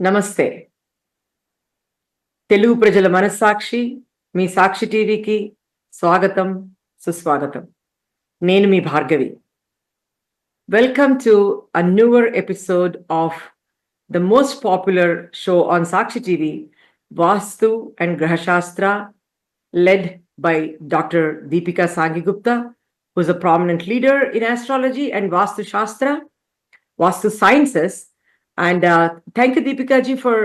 నమస్తే. తెలుగు ప్రజల మనస్సాక్షి మీ సాక్షి టీవీకి స్వాగతం, సుస్వాగతం. నేను మీ Bhargavi. Welcome to a newer episode of the most popular show on Sakshi TV, Vastu and Graha Sastra, led by Dr. Dipika Sanghi Gupta, who's a prominent leader in astrology and Vastu Shastra, Vastu sciences. And thank you, Dipika ji, for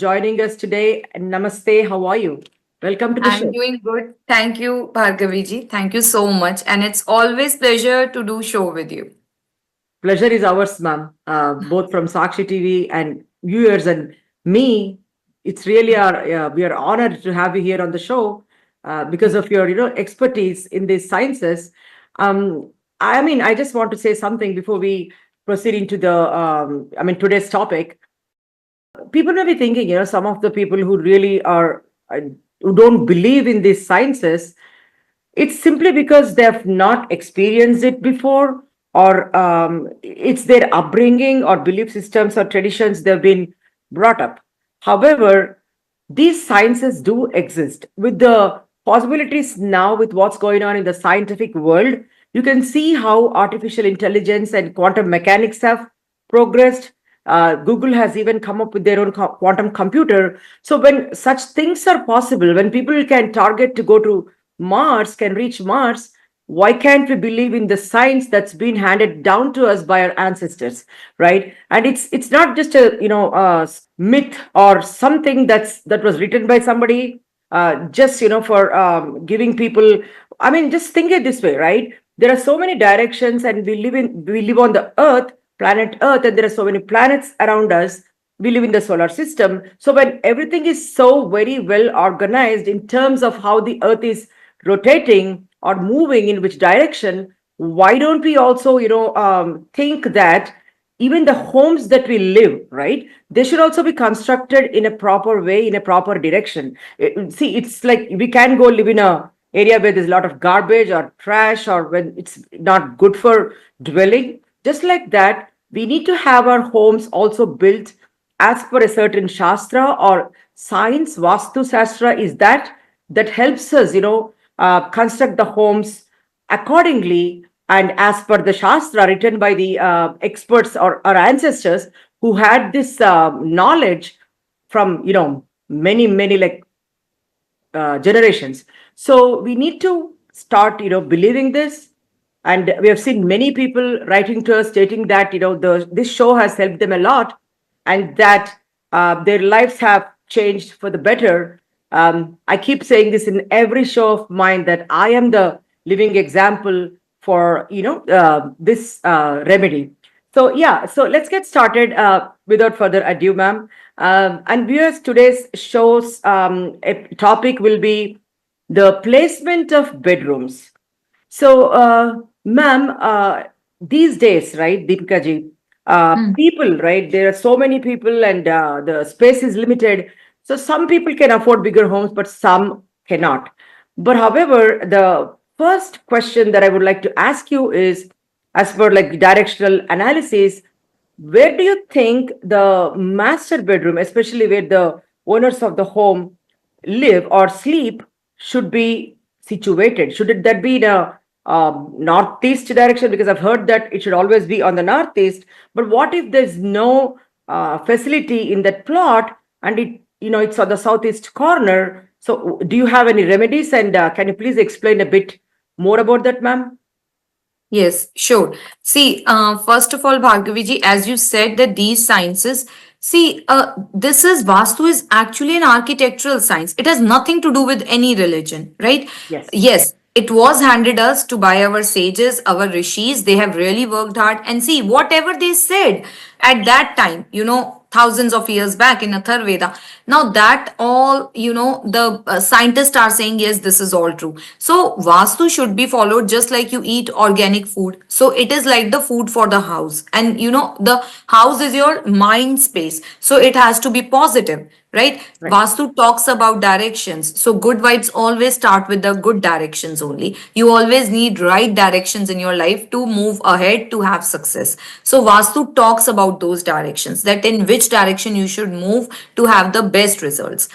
joining us today. And namaste, how are you? Welcome to the show. I'm doing good. Thank you, Bhargavi ji. Thank you so much. And it's always pleasure to do show with you. Pleasure is ours, ma'am. Both from Sakshi TV and viewers and me. It's really we are honored to have you here on the show because of your expertise in these sciences. I just want to say something before we proceed into the today's topic. People may be thinking, some of the people who really are who don't believe in these sciences, it's simply because they have not experienced it before, or it's their upbringing or belief systems or traditions they've been brought up. However, these sciences do exist. With the possibilities now, with what's going on in the scientific world, you can see how artificial intelligence and quantum mechanics have progressed. Google has even come up with their own quantum computer. So when such things are possible, when people can target to go to Mars, can reach Mars, why can't we believe in the science that's been handed down to us by our ancestors, right? And it's not just a myth or something that was written by somebody just for giving people. Just think it this way, right? There are so many directions, and we live on the Earth, planet Earth, and there are so many planets around us. We live in the solar system. So when everything is so very well organized in terms of how the Earth is rotating or moving in which direction, why don't we also think that even the homes that we live, right, they should also be constructed in a proper way, in a proper direction. See, it's like we can go live in a area where there's a lot of garbage or trash, or when it's not good for dwelling. Just like that, we need to have our homes also built as per a certain shastra or science. Vastu Shastra is that helps us construct the homes accordingly and as per the shastra written by the experts or our ancestors who had this knowledge from many generations. So we need to start believing this. And we have seen many people writing to us stating that this show has helped them a lot, and that their lives have changed for the better. I keep saying this in every show of mine, that I am the living example for this remedy. So let's get started without further ado, ma'am. And viewers, today's show's topic will be the placement of bedrooms. So, ma'am, these days, right, Dipika ji, people, right, there are so many people, and the space is limited. So some people can afford bigger homes, but some cannot. But however, the first question that I would like to ask you is, as per directional analysis, where do you think the master bedroom, especially where the owners of the home live or sleep, should be situated? Should that be in a northeast direction? Because I've heard that it should always be on the northeast. But what if there's no facility in that plot, and it's on the southeast corner? So do you have any remedies, and can you please explain a bit more about that, ma'am? Yes, sure. See, first of all, Bhargavi ji, as you said that these sciences, this Vastu is actually an architectural science. It has nothing to do with any religion, right? Yes. Yes, it was handed us to by our sages, our rishis. They have really worked hard, and see, whatever they said at that time, thousands of years back in Atharveda. Now that all, the scientists are saying, yes, this is all true. So Vastu should be followed just like you eat organic food. So it is like the food for the house. And the house is your mind space. So it has to be positive. right? Right. Vastu talks about directions. So good vibes always start with the good directions only. You always need right directions in your life to move ahead to have success. So Vastu talks about those directions, that in which direction you should move to have the best results.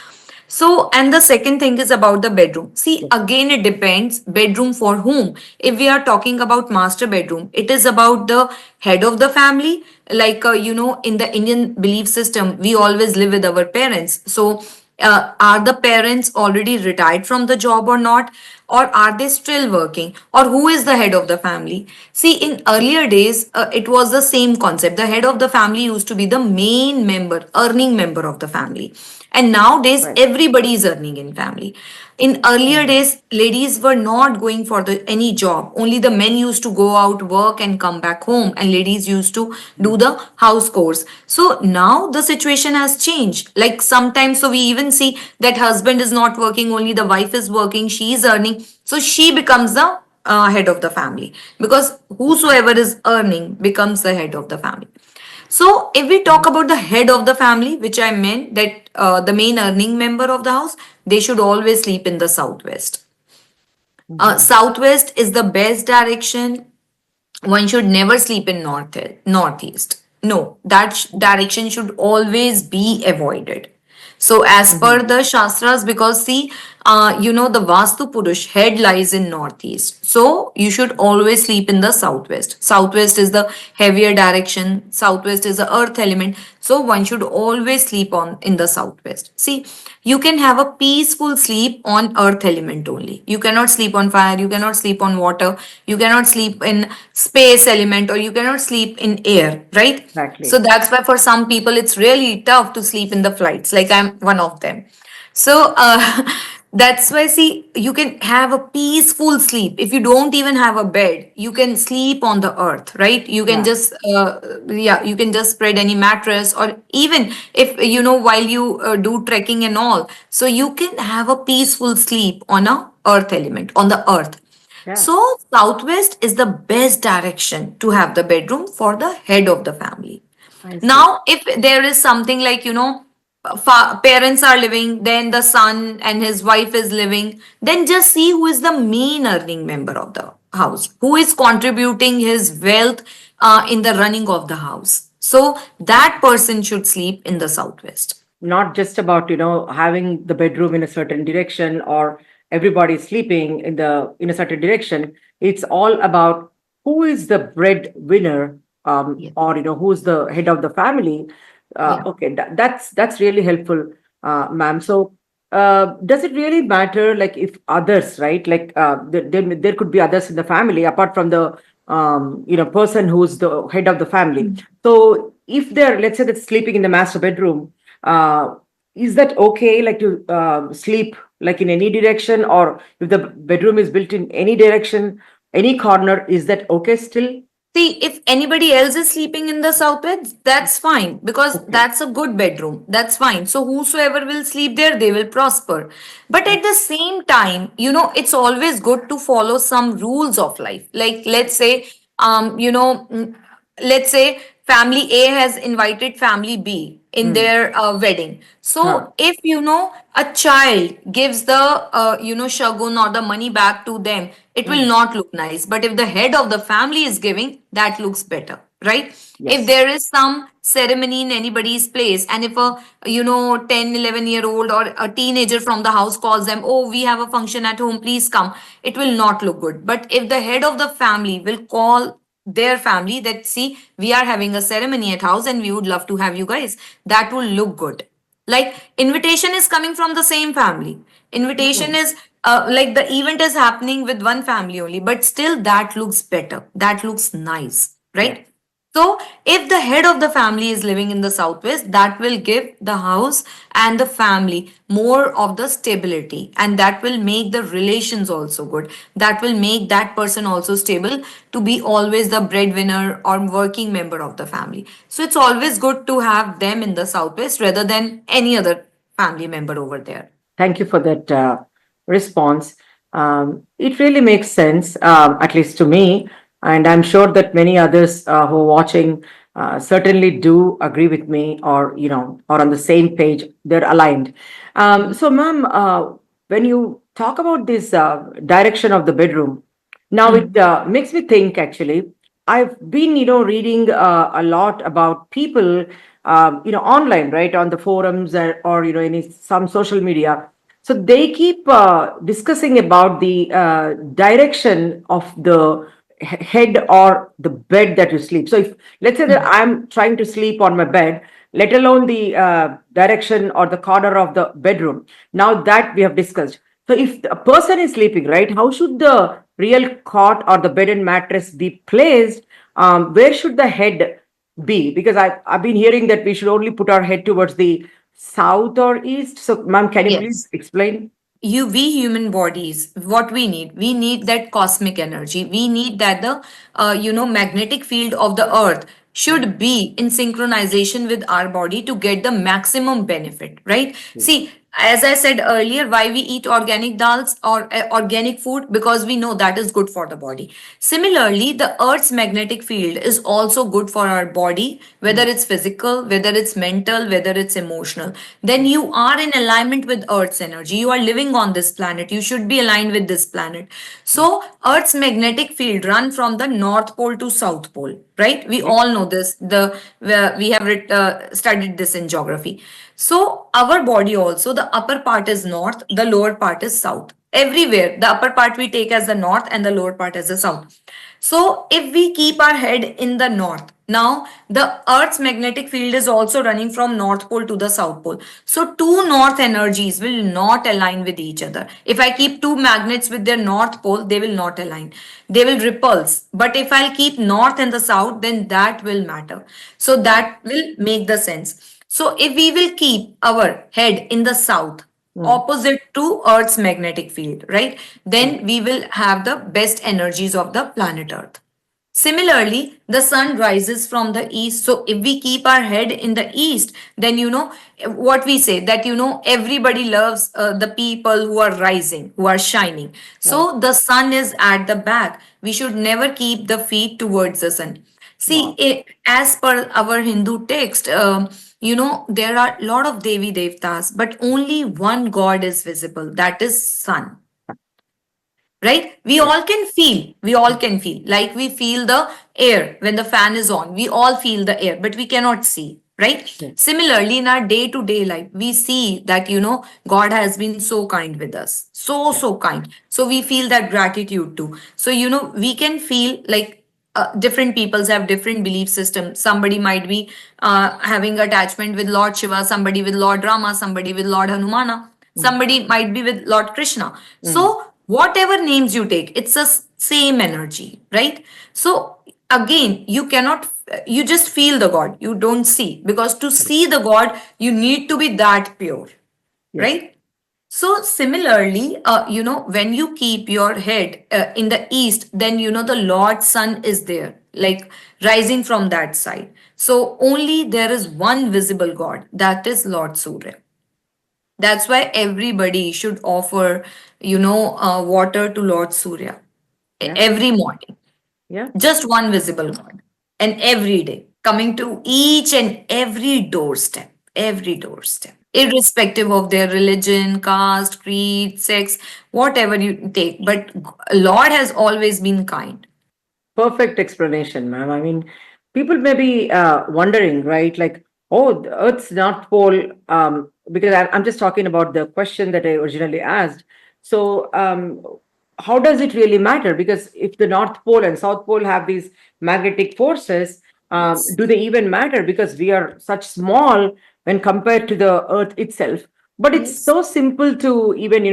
So, and the second thing is about the bedroom. See, again, it depends bedroom for whom. If we are talking about master bedroom, it is about the head of the family. Like, in the Indian belief system, we always live with our parents. So, are the parents already retired from the job or not? Or are they still working? Or who is the head of the family? See, in earlier days, it was the same concept. The head of the family used to be the main member, earning member of the family. And nowadays, Right. everybody is earning in family. In earlier Mhm. days, ladies were not going for any job. Only the men used to go out, work, and come back home, and ladies used to do Mhm. the house chores. So now the situation has changed. Like sometimes, so we even see that husband is not working, only the wife is working, she is earning. So she becomes the head of the family, because Okay. whosoever is earning becomes the head of the family. So, if we talk Mhm. about the head of the family, which I meant that the main earning member of the house, they should always sleep in the southwest. Mhm. Southwest is the best direction. One should never sleep in northeast. No, that direction should always be avoided. So as per Mhm. the shastras, because see, the Vastu Purush head lies in northeast, so you should always sleep in the southwest. Southwest is the heavier direction. Southwest is the earth element, so one should always sleep on in the southwest. See, you can have a peaceful sleep on earth element only. You cannot sleep on fire, you cannot sleep on water, you cannot sleep in space element, or you cannot sleep in air, right? So Exactly. that's why for some people it's really tough to sleep in the flights, like I'm one of them. So that's why, see, you can have a peaceful sleep. If you don't even have a bed, you can sleep on the earth, right? You can Yeah. just, you can just spread any mattress, or even if, while you do trekking and all, so you can have a peaceful sleep on a earth element, on the earth. Yeah. So, southwest is the best direction to have the bedroom for the head of the family. I see. Now, if there is something like, parents are living, then the son and his wife is living, then just see who is the main earning member of the house, who is contributing his wealth in the running of the house. So, that person should sleep in the southwest. Not just about having the bedroom in a certain direction, or everybody sleeping in a certain direction. It's all about who is the breadwinner, Yeah. or who's the head of the family. Yeah. Okay, that's really helpful, ma'am. So does it really matter, like, if others, right, like, there could be others in the family apart from the person who's the head of the family? So if they're, let's say, that's sleeping in the master bedroom, uh, is that okay, like, to sleep like in any direction, or if the bedroom is built in any direction, any corner, is that okay still? See, if anybody else is sleeping in the southwest, that's fine, because Okay. that's a good bedroom. That's fine. So whosoever will sleep there, they will prosper. But at the same time, it's always good to follow some rules of life. Like let's say family A has invited family B in Hmm. their wedding. Huh. So if a child gives the shagun or the money back to them, it will Hmm. not look nice. But if the head of the family is giving, that looks better, right? If Yes. there is some ceremony in anybody's place, and if a 10, 11-year old or a teenager from the house calls them, oh, we have a function at home, please come, it will not look good. But if the head of the family will call their family that, see, we are having a ceremony at house and we would love to have you guys, that will look good. Like invitation is coming from the same family, invitation Oh, is like the event is happening with one family only, but still that looks better, that looks nice, yes. right? So, if the head of the family is living in the southwest, that will give the house and the family more of the stability, and that will make the relations also good. That will make that person also stable to be always the breadwinner or working member of the family. So, it's always good to have them in the southwest rather than any other family member over there. Thank you for that response. It really makes sense, at least to me, and I'm sure that many others who are watching certainly do agree with me, or or on the same page. They're aligned. So, ma'am, when you talk about this direction of the bedroom, now it makes me think. Actually, I've been reading a lot about people online, right, on the forums, or any some social media. So they keep discussing about the direction of the head or the bed that you sleep. So if, let's say that I'm trying to sleep on my bed, let alone the direction or the corner of the bedroom. Now that we have discussed. So if a person is sleeping, right, how should the real cot or the bed and mattress be placed? Where should the head be? Because I've been hearing that we should only put our head towards the south or east. So, ma'am, can you please Yes. explain? We human bodies, what we need that cosmic energy, we need that the magnetic field of the earth should be in synchronization with our body to get the maximum benefit, right? See, as I said earlier, why we eat organic dals or organic food, because we know that is good for the body. Similarly, the earth's magnetic field is also good for our body, whether it's physical, whether it's mental, whether it's emotional. Then you are in alignment with earth's energy. You are living on this planet, you should be aligned with this planet. So earth's magnetic field run from the north pole to south pole, right? We all know this. We have studied this in geography. So our body also, the upper part is north, the lower part is south. Everywhere, the upper part we take as the north and the lower part as the south. So if we keep our head in the north, now the earth's magnetic field is also running from north pole to the south pole. So two north energies will not align with each other. If I keep two magnets with their north pole, they will not align. They will repulse. But if I'll keep north and the south, then that will matter. So that will make the sense. So if we will keep our head in the south, opposite to Earth's magnetic field, right? Then we will have the best energies of the planet Earth. Similarly, the sun rises from the east. So if we keep our head in the east, then what we say that everybody loves the people who are rising, who are shining. So the sun is at the back. We should never keep the feet towards the sun. See, Wow. as per our Hindu text, there are a lot of Devi Devtas, but only one God is visible, that is Sun, right? We all can feel, like we feel the air when the fan is on, we all feel the air, but we cannot see, right? Similarly, in our day to day life, we see that, God has been so kind with us, so kind. So we feel that gratitude too. So, we can feel like different peoples have different belief systems. Somebody might be having attachment with Lord Shiva, somebody with Lord Rama, somebody with Lord Hanumana, somebody might be with Lord Krishna. So whatever names you take, it's a same energy, right? So again, you cannot, you just feel the God, you don't see, because to see the God, you need to be that pure, Yes. right? So similarly, when you keep your head in the east, then the Lord Sun is there, like rising from that side. So only there is one visible God, that is Lord Surya. That's why everybody should offer, water to Lord Surya Yeah. every morning. Yeah. Just one visible God. And every day, coming to each and every doorstep, irrespective of their religion, caste, creed, sex, whatever you take. But Lord has always been kind. Perfect explanation, ma'am. I mean, people may be wondering, right? Like, oh, the Earth's North Pole. Because I'm just talking about the question that I originally asked. So, how does it really matter? Because if the North Pole and South Pole have these magnetic forces, Yes. do they even matter? Because we are such small when compared to the Earth itself. But it's Yes. so simple to even,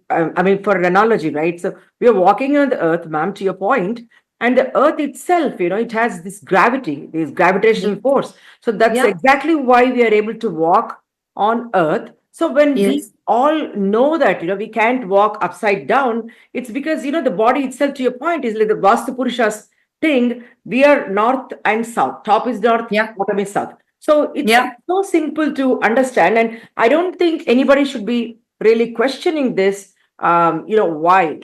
I mean, for an analogy, right? So we are walking on the Earth, ma'am, to your point, and the earth itself, it has this gravity, this gravitational Yes. force. So that's Yeah. exactly why we are able to walk on earth. So when we Yes. all know that we can't walk upside down, it's because the body itself, to your point, is like the Vastu Purushas thing. We are north and south, top is north, Yeah. bottom is south. So it's Yeah. so simple to understand, and I don't think anybody should be really questioning this. Why?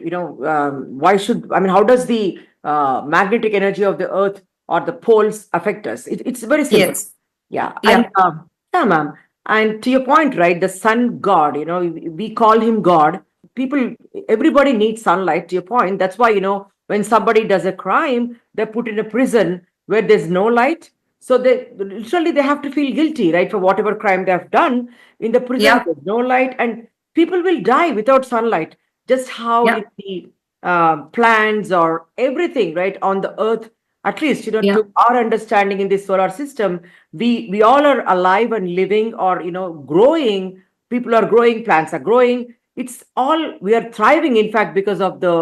Why should, I mean, how does the magnetic energy of the earth or the poles affect us. It's very simple. Yes. Yeah. And Yeah. yeah, ma'am. And to your point, right, the sun god, we call him God. People, everybody needs sunlight, to your point. That's why, when somebody does a crime, they're put in a prison where there's no light. So they literally they have to feel guilty, right, for whatever crime they have done. In the prison, Yeah. there's no light, and people will die without sunlight. Just how Yeah. you see plants or everything, right, on the earth, at least, Yeah. to our understanding in this solar system, we all are alive and living, or growing. People are growing, plants are growing. It's all, we are thriving, in fact, because of the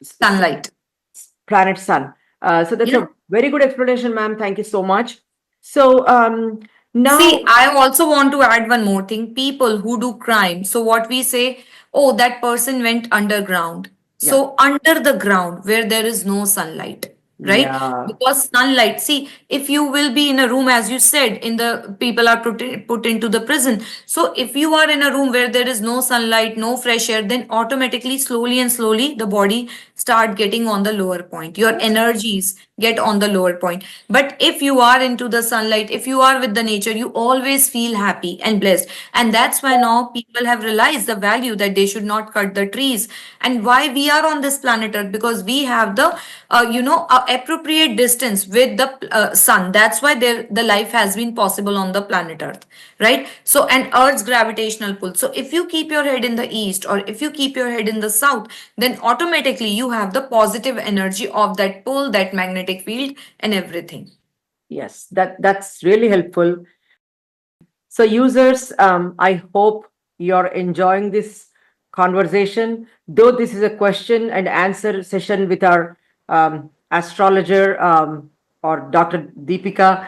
Sunlight. planet sun. So that's Yeah. a very good explanation, ma'am. Thank you so much. So See, now, I also want to add one more thing. People who do crime. So, what we say, oh, that person went underground. yeah, So, under the ground where there is no sunlight, right? yeah, Because sunlight, see, if you will be in a room, as you said, in the people are put into the prison. So, if you are in a room where there is no sunlight, no fresh air, then automatically, slowly and slowly, the body start getting on the lower point. Your energies get on the lower point. But if you are into the sunlight, if you are with the nature, you always feel happy and blessed. And that's why now people have realized the value that they should not cut the trees. And why we are on this planet Earth, because we have the appropriate distance with the sun. That's why the life has been possible on the planet Earth, right? So, and Earth's gravitational pull. So if you keep your head in the east, or if you keep your head in the south, then automatically you have the positive energy of that pull, that magnetic field, and everything. yes, that's really helpful. So, users, I hope you're enjoying this conversation. Though this is a question and answer session with our astrologer, or Dr. Deepika,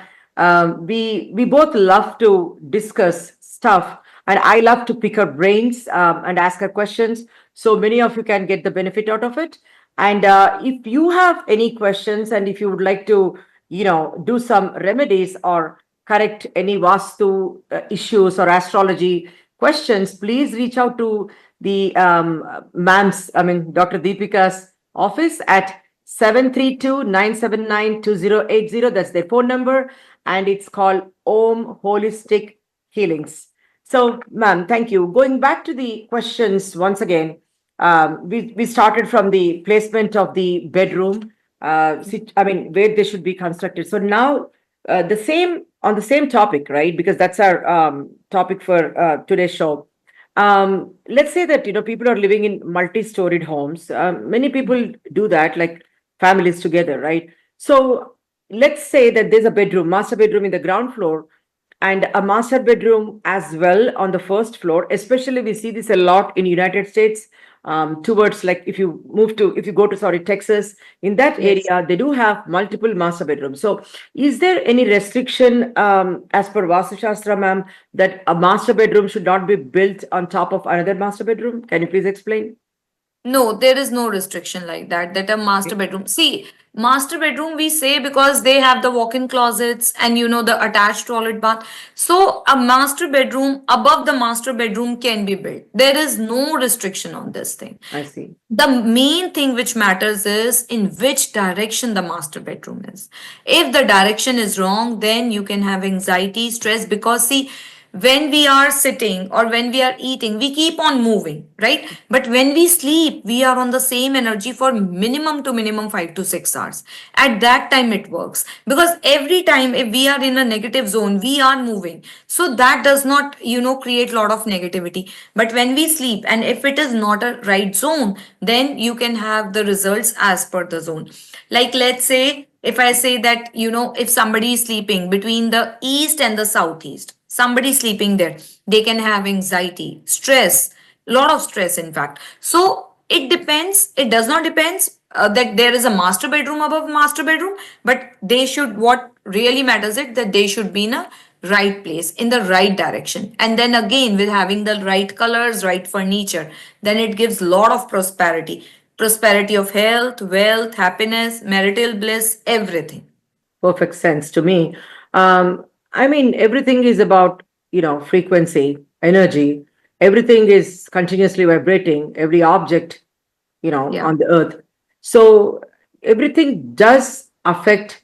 we both love to discuss stuff, and I love to pick her brains and ask her questions. So many of you can get the benefit out of it. And if you have any questions, and if you would like to, do some remedies or correct any Vastu issues or astrology questions, please reach out to the Dr. Deepika's office at 732-979-2080. That's their phone number, and it's called Om Holistic Healings. So, ma'am, thank you. Going back to the questions once again, we started from the placement of the bedroom, where they should be constructed. So now, the same on the same topic, right? Because that's our topic for today's show. Let's say that people are living in multi-storied homes. Many people do that, like families together, right? So let's say that there's a bedroom, master bedroom in the ground floor, and a master bedroom as well on the first floor. Especially we see this a lot in United States, towards, like, if you go to, sorry, Texas, in that Yes. area they do have multiple master bedrooms. So is there any restriction, as per Vastu Shastra, ma'am, that a master bedroom should not be built on top of another master bedroom? Can you please explain? No, there is no restriction like that. That a master bedroom. See, master bedroom we say because they have the walk-in closets and the attached toilet bath. So a master bedroom above the master bedroom can be built. There is no restriction on this thing. I see. The main thing which matters is in which direction the master bedroom is. If the direction is wrong, then you can have anxiety, stress, because see, when we are sitting or when we are eating, we keep on moving, right? But when we sleep, we are on the same energy for minimum to minimum 5 to 6 hours. At that time, it works because every time if we are in a negative zone, we are moving. So that does not, create a lot of negativity. But when we sleep, and if it is not a right zone, then you can have the results as per the zone. Like, let's say, if I say that, if somebody is sleeping between the east and the southeast, somebody sleeping there, they can have anxiety, stress, lot of stress, in fact. So it depends. It does not depends that there is a master bedroom above master bedroom, but they should, what really matters it that they should be in a right place, in the right direction. And then again, with having the right colors, right furniture, then it gives lot of prosperity. Prosperity of health, wealth, happiness, marital bliss, everything. Perfect sense to me. Everything is about, frequency, energy. Everything is continuously vibrating, every object, Yeah. on the earth. So everything does affect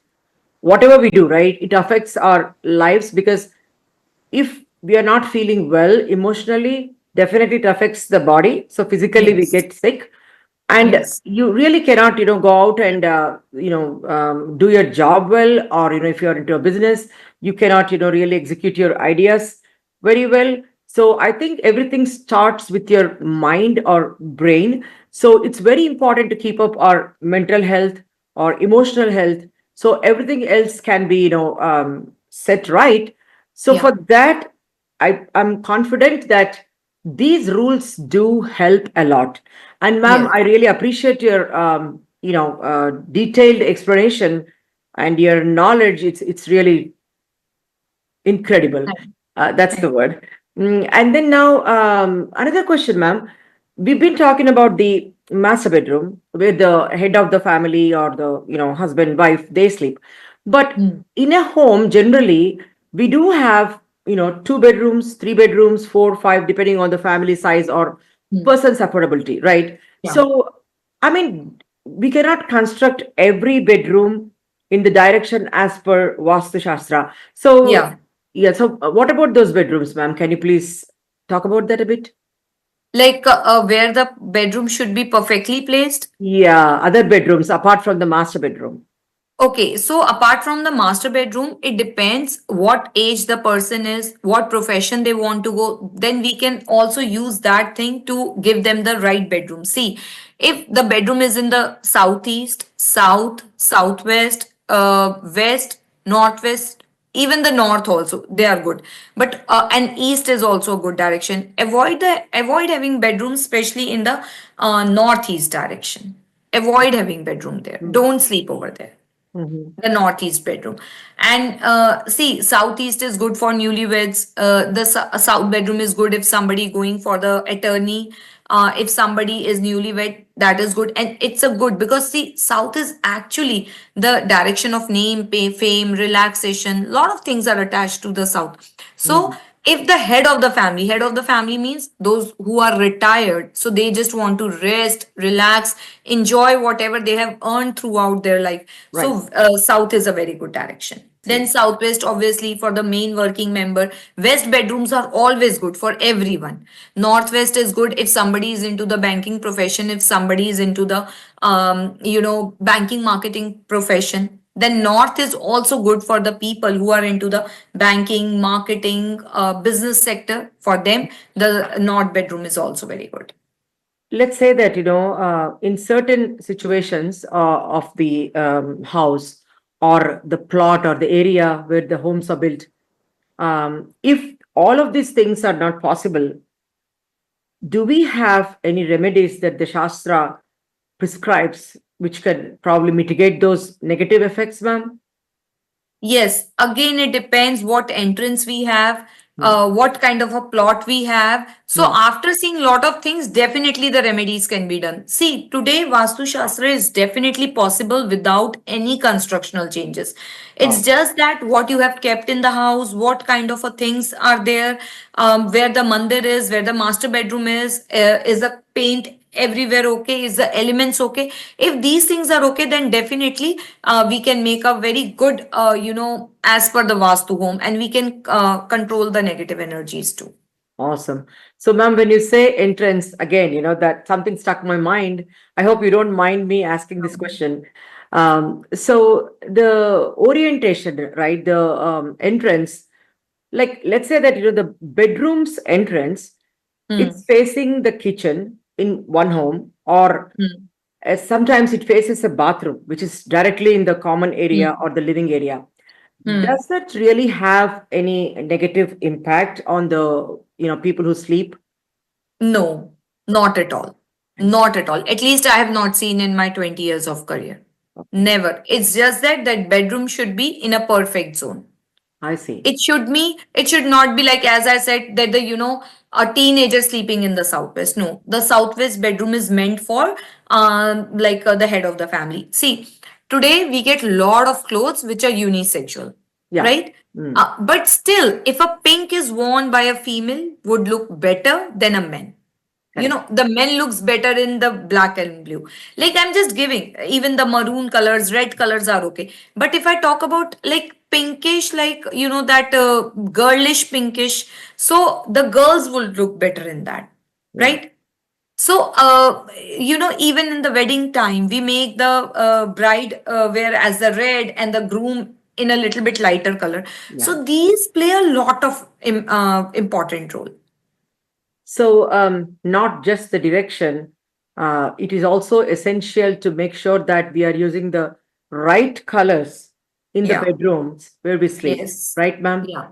whatever we do, right, it affects our lives, because if we are not feeling well emotionally, definitely it affects the body. So physically we Yes. get sick, and Yes. you really cannot, go out and, do your job well, or, if you're into a business, you cannot, really execute your ideas very well. So I think everything starts with your mind or brain. So it's very important to keep up our mental health or emotional health, so everything else can be, set right. So Yeah. for that, I'm confident that these rules do help a lot. And ma'am, Yes. I really appreciate your, detailed explanation and your knowledge. It's really incredible. Thank, That's the thank. word. And then now, another question, ma'am. We've been talking about the master bedroom where the head of the family or the, husband, wife, they sleep. But Mm, in a home, generally, we do have, two bedrooms, three bedrooms, four, five, depending on the family size or mm. person's affordability, right? Yeah. So, I mean, we cannot construct every bedroom in the direction as per Vastu Shastra. So, Yeah. yeah, so what about those bedrooms, ma'am? Can you please talk about that a bit? Like where the bedroom should be perfectly placed. Yeah, other bedrooms apart from the master bedroom. Okay, so apart from the master bedroom, it depends what age the person is, what profession they want to go. Then we can also use that thing to give them the right bedroom. See, if the bedroom is in the southeast, south, southwest, west, northwest, even the north also, they are good. But and east is also a good direction. Avoid having bedrooms, especially in the northeast direction. Avoid having bedroom there. Don't sleep over there, Mm-hmm. the northeast bedroom. And see, southeast is good for newlyweds. The south bedroom is good if somebody going for the attorney. If somebody is newlywed, that is good, and it's a good because see, south is actually the direction of name, pay, fame, relaxation. Lot of things are attached to the south. So if the head of the family means those who are retired, so they just want to rest, relax, enjoy whatever they have earned throughout their life. Right. So south is a very good direction. Then Yes. southwest, obviously, for the main working member. West bedrooms are always good for everyone. Northwest is good if somebody is into the banking profession, if somebody is into the banking marketing profession. Then north is also good for the people who are into the banking, marketing, business sector. For them, the north bedroom is also very good. Let's say that, in certain situations of the house or the plot or the area where the homes are built, if all of these things are not possible, do we have any remedies that the Shastra prescribes which can probably mitigate those negative effects, ma'am? Yes, again, it depends what entrance we have, Hmm. what kind of a plot we have. So, Hmm. after seeing lot of things, definitely the remedies can be done. See, today Vastu Shastra is definitely possible without any constructional changes. It's Oh, just that what you have kept in the house, what kind of a things are there, where the mandir is, where the master bedroom is the paint everywhere okay, is the elements okay. If these things are okay, then definitely we can make a very good as per the vastu home, and we can control the negative energies too. awesome. So, ma'am, when you say entrance, again, that something stuck in my mind. I hope you don't mind me asking this question. So, the orientation, right? The entrance, like, let's say that, the bedroom's entrance, Hmm. it's facing the kitchen in one home, or Hmm. sometimes it faces a bathroom, which is directly in the common area Hmm. or the living area. Hmm. Does that really have any negative impact on the, people who sleep? No, not at all. I see. Not at all. At least I have not seen in my 20 years of career. Okay. Never. It's just that that bedroom should be in a perfect zone. I see. It should not be like, as I said, that the a teenager sleeping in the southwest. No, the southwest bedroom is meant for the head of the family. See, today we get lot of clothes which are unisexual, Yeah. right? Mm. But still, if a pink is worn by a female, would look better than a man. Correct. The men looks better in the black and blue. Like, I'm just giving, even the maroon colors, red colors are okay. But if I talk about like pinkish, like, that girlish pinkish, so the girls will look better in that, Yeah. right? So, even in the wedding time, we make the bride wear as the red and the groom in a little bit lighter color. Yeah. So these play a lot of important role. So, not just the direction, it is also essential to make sure that we are using the right colors in the Yeah. bedrooms where we sleep. Yes. Right, ma'am? Yeah. Okay.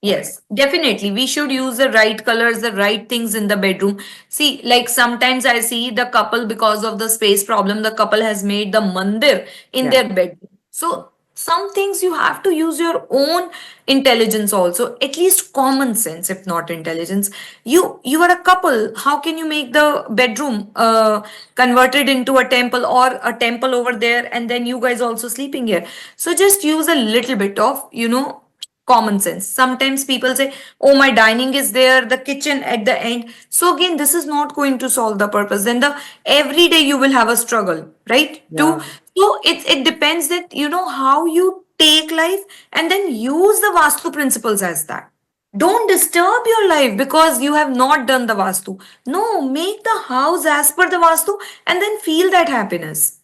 Yes, definitely. We should use the right colors, the right things in the bedroom. See, like sometimes I see the couple, because of the space problem, the couple has made the mandir in Yeah. their bedroom. So, some things you have to use your own intelligence also, at least common sense, if not intelligence. You are a couple. How can you make the bedroom converted into a temple, or a temple over there, and then you guys also sleeping here? So just use a little bit of, common sense. Sometimes people say, oh, my dining is there, the kitchen at the end. So again, this is not going to solve the purpose. Then the every day you will have a struggle, right? Yeah. So it depends that how you take life, and then use the Vastu principles as that. Don't disturb your life because you have not done the Vastu. No, make the house as per the Vastu, and then feel that happiness.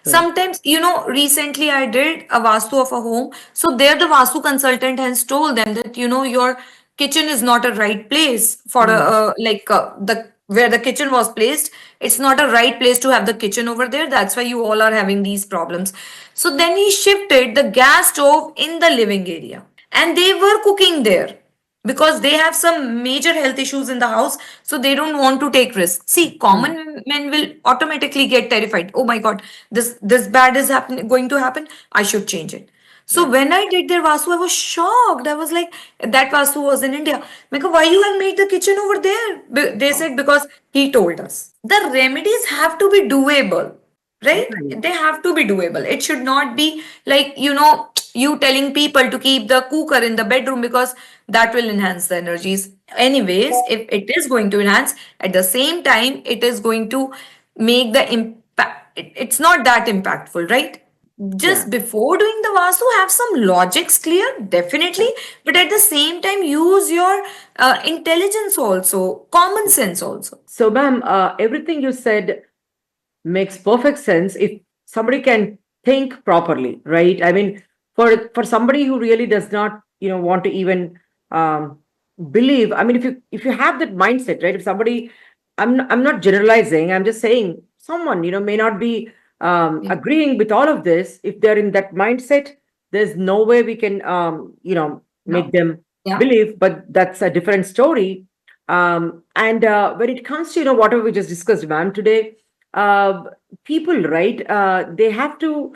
Correct. Sometimes, recently I did a Vastu of a home. So there the Vastu consultant has told them that, your kitchen is not a right place for Mm. the where the kitchen was placed. It's not a right place to have the kitchen over there. That's why you all are having these problems. So then he shifted the gas stove in the living area, and they were cooking there because they have some major health issues in the house, so they don't want to take risks. See, Mm. common men will automatically get terrified. Oh my god, this bad is happening, going to happen, I should change it. So Yeah. when I did their Vastu, I was shocked. I was like, that Vastu was in India. Meka, why you have made the kitchen over there? They Oh, said, because he told us. The remedies have to be doable, right? right. They have to be doable. It should not be like, you telling people to keep the cooker in the bedroom because that will enhance the energies. Anyways, if it is going to enhance, at the same time, it is going to make the impact. It's not that impactful, right? Yeah. Just before doing the Vastu, have some logics clear, definitely. But at the same time, use your intelligence also, common sense also. So, ma'am, everything you said makes perfect sense if somebody can think properly, right? I mean, for somebody who really does not, want to even um, believe. I mean, if you have that mindset, right? If somebody, I'm not generalizing. I'm just saying someone, may not be Yeah. agreeing with all of this. If they're in that mindset, there's no way we can, make No. them Yeah. believe. But that's a different story. And when it comes to, whatever we just discussed, ma'am, today, uh, people, right? They have to.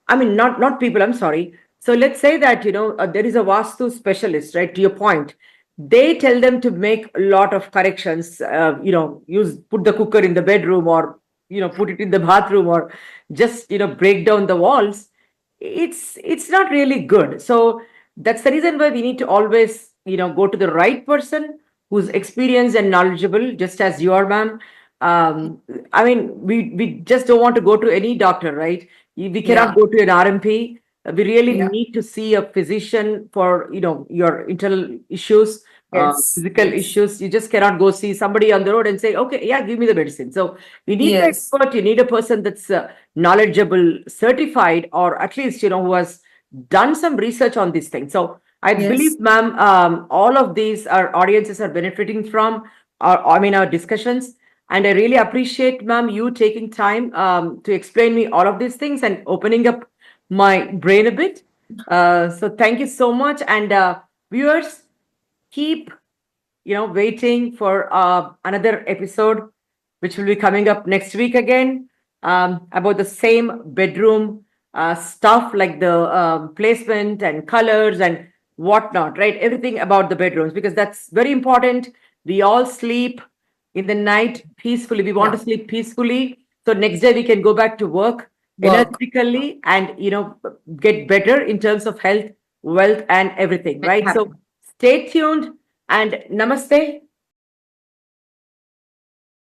I mean, not people. I'm sorry. So let's say that there is a Vastu specialist, right? To your point, they tell them to make a lot of corrections. Use put the cooker in the bedroom, or put it in the bathroom, or just break down the walls. It's not really good. So that's the reason why we need to always go to the right person who's experienced and knowledgeable, just as you are, ma'am. um I mean, we just don't want to go to any doctor, right? We cannot Yeah. go to an RMP. We really Yeah. need to see a physician for your internal issues, Yes. physical Yes. issues. You just cannot go see somebody on the road and say, okay, yeah, give me the medicine. So you need the Yes. expert. You need a person that's knowledgeable, certified, or at least who has done some research on these things. So I Yes. believe, ma'am, all of these our audiences are benefiting from our discussions. And I really appreciate, ma'am, you taking time to explain me all of these things and opening up my brain a bit. So thank you so much. And viewers, keep waiting for another episode, which will be coming up next week again, about the same bedroom stuff, like the placement and colors and whatnot, right? Everything about the bedrooms, because that's very important. We all sleep in the night peacefully. We want to Yeah. sleep peacefully. So next day we can go back to work Work. energetically and, get better in terms of health, wealth, and everything, Make it right? So happen. stay tuned and namaste.